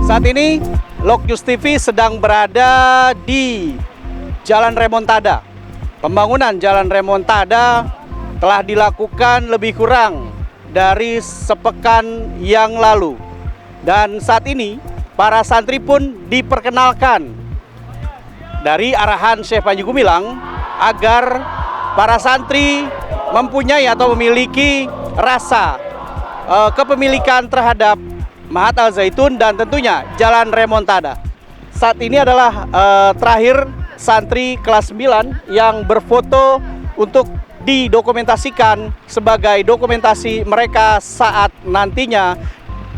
Saat ini Lok News TV sedang berada di Jalan Remontada. Pembangunan Jalan Remontada telah dilakukan lebih kurang dari sepekan yang lalu. Dan saat ini para santri pun diperkenalkan dari arahan Syekh Panji Gumilang agar para santri mempunyai atau memiliki rasa kepemilikan terhadap Mahat Al-Zaitun dan tentunya Jalan Remontada. Saat ini adalah terakhir santri kelas 9 yang berfoto untuk didokumentasikan sebagai dokumentasi mereka saat nantinya,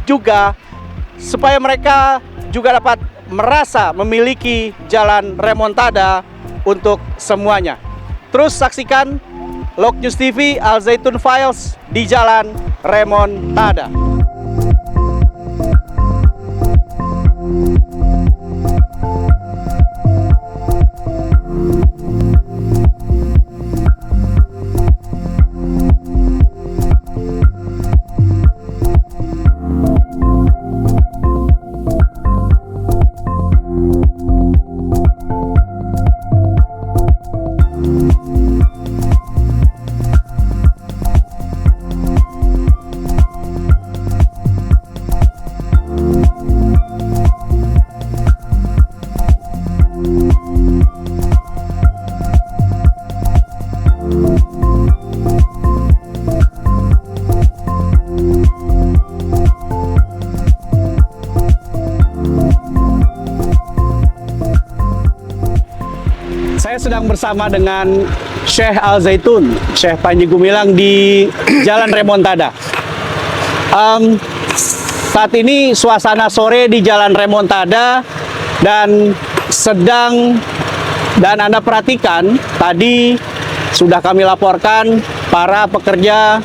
juga supaya mereka juga dapat merasa memiliki Jalan Remontada untuk semuanya. Terus saksikan Lok News TV Al-Zaitun Files di Jalan Remontada. Saya sedang bersama dengan Syekh Al-Zaitun, Syekh Panji Gumilang di Jalan Remontada. Saat ini suasana sore di Jalan Remontada dan Anda perhatikan tadi sudah kami laporkan para pekerja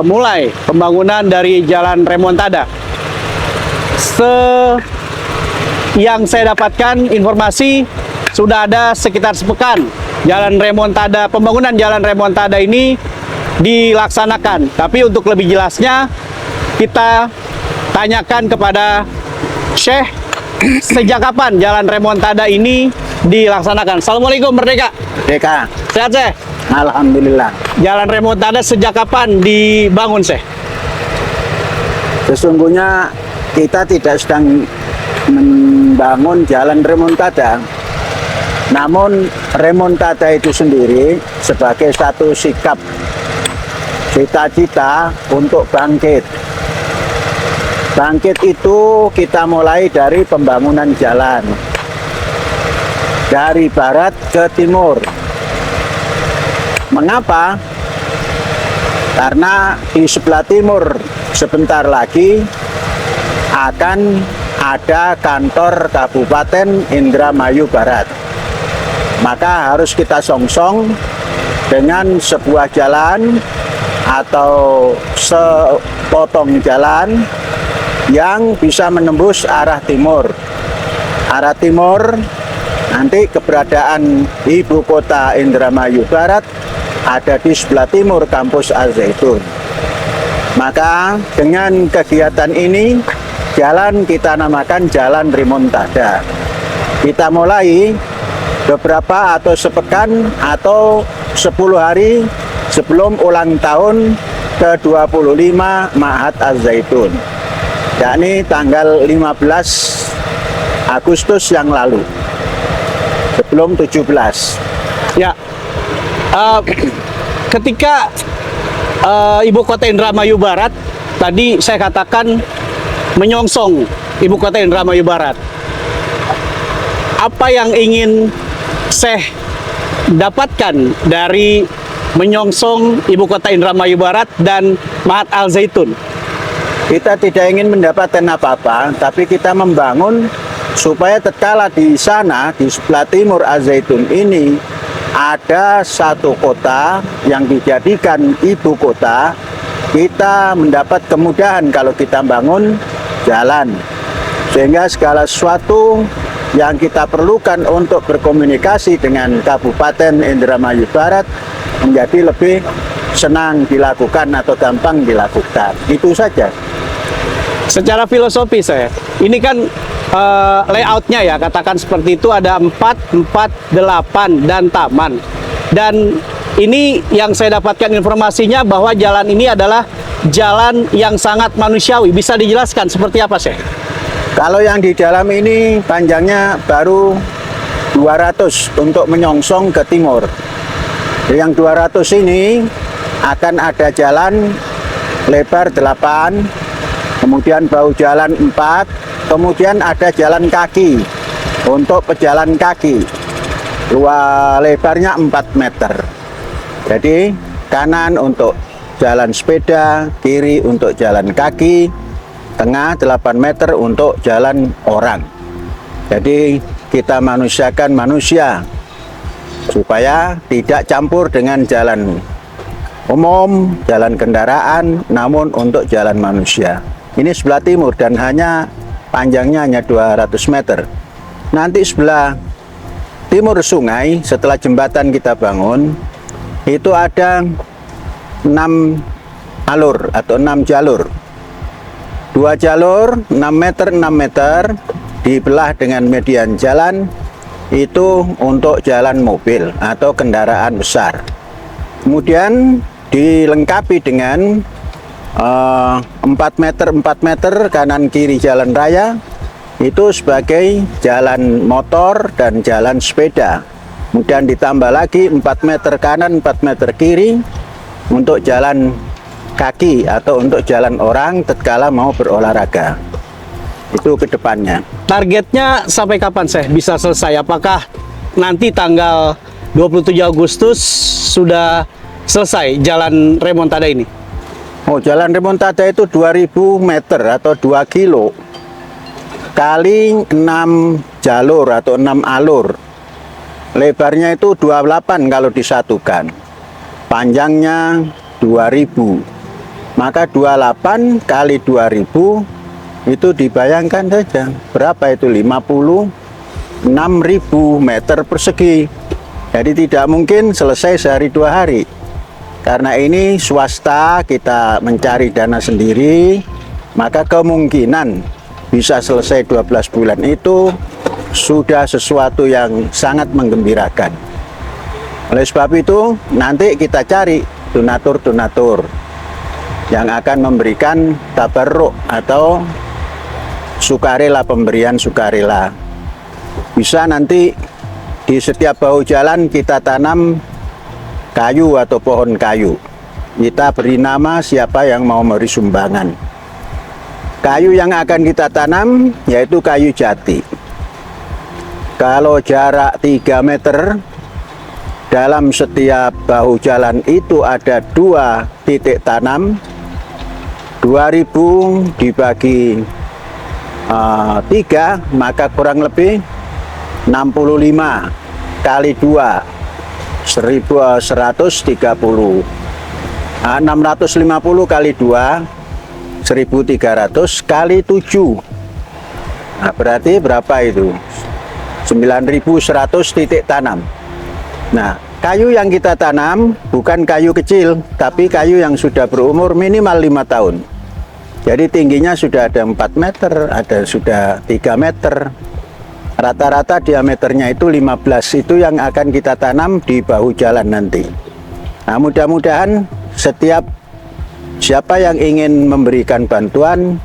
mulai pembangunan dari Jalan Remontada. Yang saya dapatkan informasi sudah ada sekitar sepekan Jalan Remontada, pembangunan Jalan Remontada ini dilaksanakan. Tapi untuk lebih jelasnya kita tanyakan kepada Syekh, sejak kapan Jalan Remontada ini dilaksanakan? Assalamualaikum, Merdeka. Merdeka. Sehat, Syekh? Alhamdulillah. Jalan Remontada sejak kapan dibangun, Syekh? Sesungguhnya kita tidak sedang membangun Jalan Remontada. Namun remontada itu sendiri sebagai satu sikap cita-cita untuk bangkit. Bangkit itu kita mulai dari pembangunan jalan dari barat ke timur. Mengapa? Karena di sebelah timur sebentar lagi akan ada kantor Kabupaten Indramayu Barat. Maka harus kita songsong dengan sebuah jalan atau sepotong jalan yang bisa menembus arah timur. Arah timur nanti keberadaan ibu kota Indramayu Barat ada di sebelah timur kampus Al-Zaitun. Maka dengan kegiatan ini jalan kita namakan Jalan Remontada. Kita mulai beberapa atau sepekan atau 10 hari sebelum ulang tahun ke-25 Mahat Al-Zaitun, yakni tanggal 15 Agustus yang lalu, sebelum 17. Ya, ketika ibu kota Indramayu Barat, tadi saya katakan menyongsong ibu kota Indramayu Barat. Apa yang ingin Syekh dapatkan dari menyongsong ibu kota Indramayu Barat dan Mahat Al-Zaitun? Kita tidak ingin mendapatkan apa-apa, tapi kita membangun supaya tatkala di sana, di sebelah timur Al-Zaitun ini, ada satu kota yang dijadikan ibu kota. Kita mendapat kemudahan kalau kita bangun jalan, sehingga segala sesuatu yang kita perlukan untuk berkomunikasi dengan Kabupaten Indramayu Barat menjadi lebih senang dilakukan atau gampang dilakukan. Itu saja. Secara filosofi, saya ini kan layoutnya ya, katakan seperti itu, ada 448 dan taman. Dan ini yang saya dapatkan informasinya bahwa jalan ini adalah jalan yang sangat manusiawi. Bisa dijelaskan seperti apa, Syekh? Kalau yang di dalam ini panjangnya baru 200 untuk menyongsong ke timur. Yang 200 ini akan ada jalan lebar 8, kemudian bahu jalan 4, kemudian ada jalan kaki untuk pejalan kaki. Lebarnya 4 meter. Jadi kanan untuk jalan sepeda, kiri untuk jalan kaki, tengah 8 meter untuk jalan orang. Jadi kita manusiakan manusia supaya tidak campur dengan jalan umum, jalan kendaraan, namun untuk jalan manusia. Ini sebelah timur dan panjangnya hanya 200 meter. Nanti sebelah timur sungai, setelah jembatan kita bangun, itu ada 6 alur atau 6 jalur. 2 jalur 6 meter 6 meter dibelah dengan median jalan, itu untuk jalan mobil atau kendaraan besar. Kemudian dilengkapi dengan 4 meter kanan kiri jalan raya, itu sebagai jalan motor dan jalan sepeda. Kemudian ditambah lagi 4 meter kanan 4 meter kiri untuk jalan kaki atau untuk jalan orang tatkala mau berolahraga. Itu ke depannya. Targetnya sampai kapan, Syekh, bisa selesai? Apakah nanti tanggal 27 Agustus sudah selesai jalan remontada ini? Oh, jalan remontada itu 2000 meter atau 2 kilo kali 6 jalur atau 6 alur. Lebarnya itu 28 kalau disatukan. Panjangnya 2000. Maka 28 kali 2000 itu dibayangkan saja. Berapa itu? 56.000 meter persegi. Jadi tidak mungkin selesai sehari 2 hari. Karena ini swasta, kita mencari dana sendiri, maka kemungkinan bisa selesai 12 bulan itu sudah sesuatu yang sangat menggembirakan. Oleh sebab itu, nanti kita cari donatur-donatur yang akan memberikan tabarruk atau sukarela, pemberian sukarela. Bisa nanti di setiap bahu jalan kita tanam kayu atau pohon kayu. Kita beri nama siapa yang mau memberi sumbangan. Kayu yang akan kita tanam yaitu kayu jati. Kalau jarak 3 meter, dalam setiap bahu jalan itu ada 2 titik tanam. 2000 dibagi 3, maka kurang lebih 65 kali 2, 1130. 650 kali 2, 1300 kali 7. Nah, berarti berapa itu? 9100 titik tanam. Nah, kayu yang kita tanam bukan kayu kecil, tapi kayu yang sudah berumur minimal 5 tahun. Jadi tingginya sudah ada 4 meter, ada sudah 3 meter. Rata-rata diameternya itu 15, itu yang akan kita tanam di bahu jalan nanti. Nah, mudah-mudahan siapa yang ingin memberikan bantuan,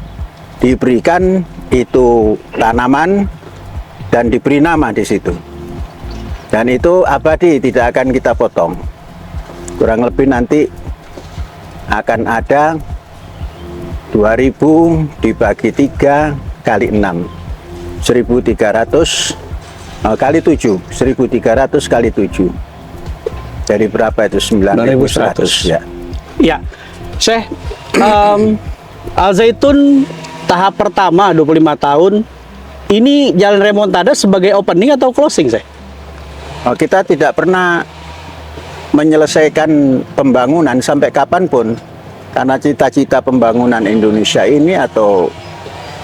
diberikan itu tanaman dan diberi nama di situ. Dan itu abadi, tidak akan kita potong. Kurang lebih nanti akan ada 2000 dibagi 3 kali 6. 1300 kali 7, 1300 kali 7. Jadi berapa itu? 9100 ya. Ya, Syekh, Al Zaitun tahap pertama 25 tahun. Ini jalan remontada sebagai opening atau closing, Syekh? Kita tidak pernah menyelesaikan pembangunan sampai kapanpun. Karena cita-cita pembangunan Indonesia ini atau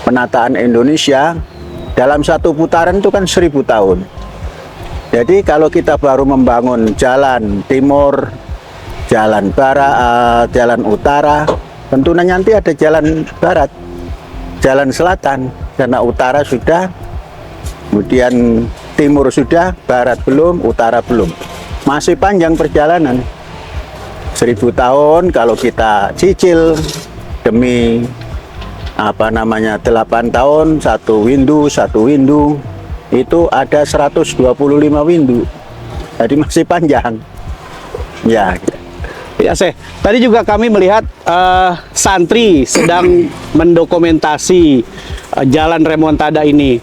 penataan Indonesia dalam satu putaran itu kan 1000 tahun. Jadi kalau kita baru membangun jalan timur, jalan barat, jalan utara, tentunya nanti ada jalan barat, jalan selatan. karena utara sudah, kemudian timur sudah, barat belum, utara belum. Masih panjang perjalanan. 1000 tahun kalau kita cicil demi 8 tahun, satu windu, itu ada 125 windu. Jadi masih panjang. Ya. Ya, tadi juga kami melihat santri sedang mendokumentasi jalan remontada ini.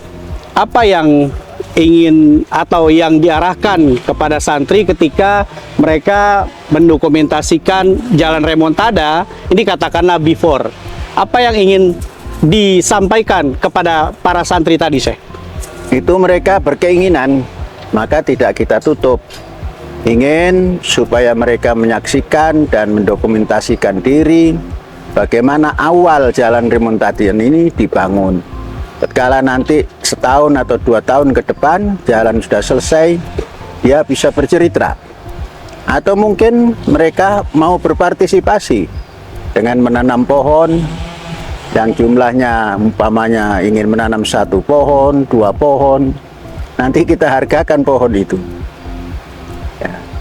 Apa yang ingin atau yang diarahkan kepada santri ketika mereka mendokumentasikan jalan remontada ini, katakanlah before? Apa yang ingin disampaikan kepada para santri tadi, Syekh? Itu mereka berkeinginan, maka tidak kita tutup. Ingin supaya mereka menyaksikan dan mendokumentasikan diri bagaimana awal jalan remontadian ini dibangun. Tatkala nanti setahun atau 2 tahun ke depan jalan sudah selesai, dia bisa bercerita. Atau mungkin mereka mau berpartisipasi dengan menanam pohon yang jumlahnya umpamanya ingin menanam 1 pohon, 2 pohon. Nanti kita hargakan pohon itu.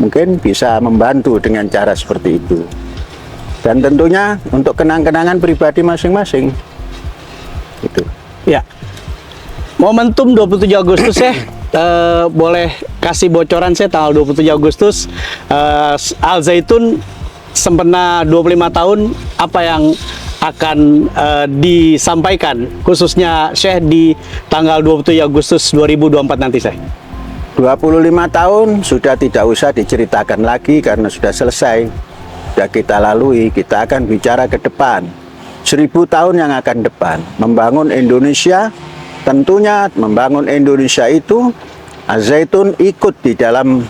Mungkin bisa membantu dengan cara seperti itu. Dan tentunya untuk kenang-kenangan pribadi masing-masing. Itu. Ya. Momentum 27 Agustus ya, boleh kasih bocoran saya tanggal 27 Agustus Al Zaitun sempena 25 tahun, apa yang akan disampaikan khususnya Syekh di tanggal 27 Agustus 2024 nanti, Syekh? 25 tahun sudah tidak usah diceritakan lagi karena sudah selesai, sudah kita lalui. Kita akan bicara ke depan, 1000 tahun yang akan depan, membangun Indonesia. Tentunya membangun Indonesia itu Al Zaitun ikut di dalam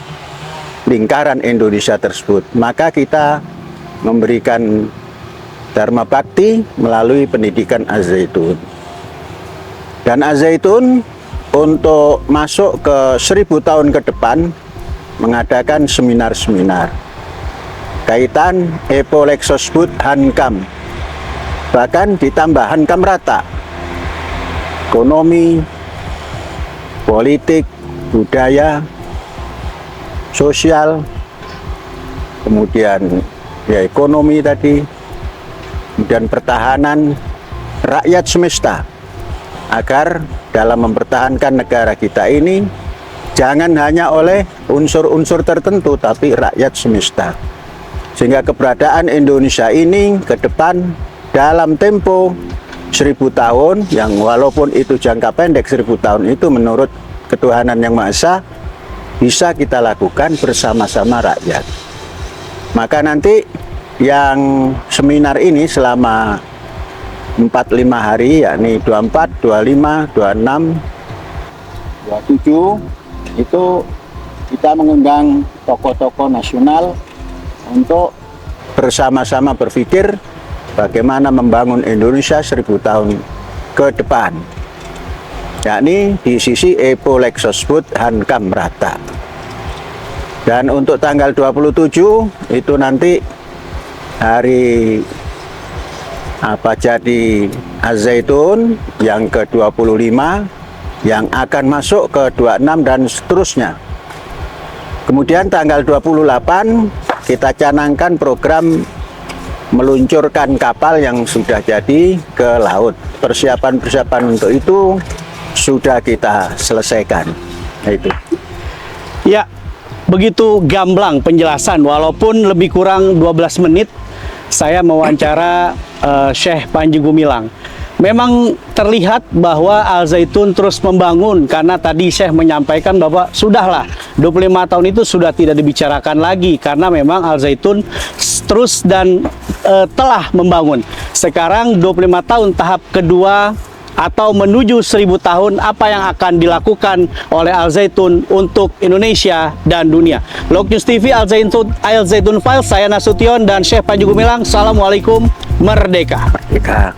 lingkaran Indonesia tersebut. Maka kita memberikan dharma bakti melalui pendidikan Al Zaitun. Dan Al Zaitun untuk masuk ke 1000 tahun ke depan mengadakan seminar-seminar kaitan Epo Lexosbud Hankam, bahkan ditambah Hankam rata, ekonomi, politik, budaya, sosial, kemudian ya ekonomi tadi, kemudian pertahanan, rakyat semesta, agar dalam mempertahankan negara kita ini jangan hanya oleh unsur-unsur tertentu, tapi rakyat semesta. Sehingga keberadaan Indonesia ini ke depan dalam tempo 1000 tahun, yang walaupun itu jangka pendek, 1000 tahun itu menurut ketuhanan yang Maha Esa, bisa kita lakukan bersama-sama rakyat. Maka nanti yang seminar ini selama 45 hari, yakni 24, 25, 26, 27, itu kita mengundang tokoh-tokoh nasional untuk bersama-sama berpikir bagaimana membangun Indonesia 1000 tahun ke depan, yakni di sisi Epo Lexosbud Hankam rata. Dan untuk tanggal 27 itu nanti hari jadi Al Zaitun yang ke-25 yang akan masuk ke 26 dan seterusnya. Kemudian tanggal 28 kita canangkan program meluncurkan kapal yang sudah jadi ke laut. Persiapan-persiapan untuk itu sudah kita selesaikan. Itu. Ya, begitu gamblang penjelasan, walaupun lebih kurang 12 menit saya mewawancara Syekh Panji Gumilang. Memang terlihat bahwa Al Zaitun terus membangun, karena tadi Syekh menyampaikan bahwa sudahlah 25 tahun itu sudah tidak dibicarakan lagi, karena memang Al Zaitun terus dan telah membangun. Sekarang 25 tahun tahap kedua atau menuju 1000 tahun, apa yang akan dilakukan oleh Al Zaitun untuk Indonesia dan dunia. Lok News TV, Al Zaitun Files, saya Nasution dan Syekh Panji Gumilang. Assalamualaikum, merdeka. Merdeka.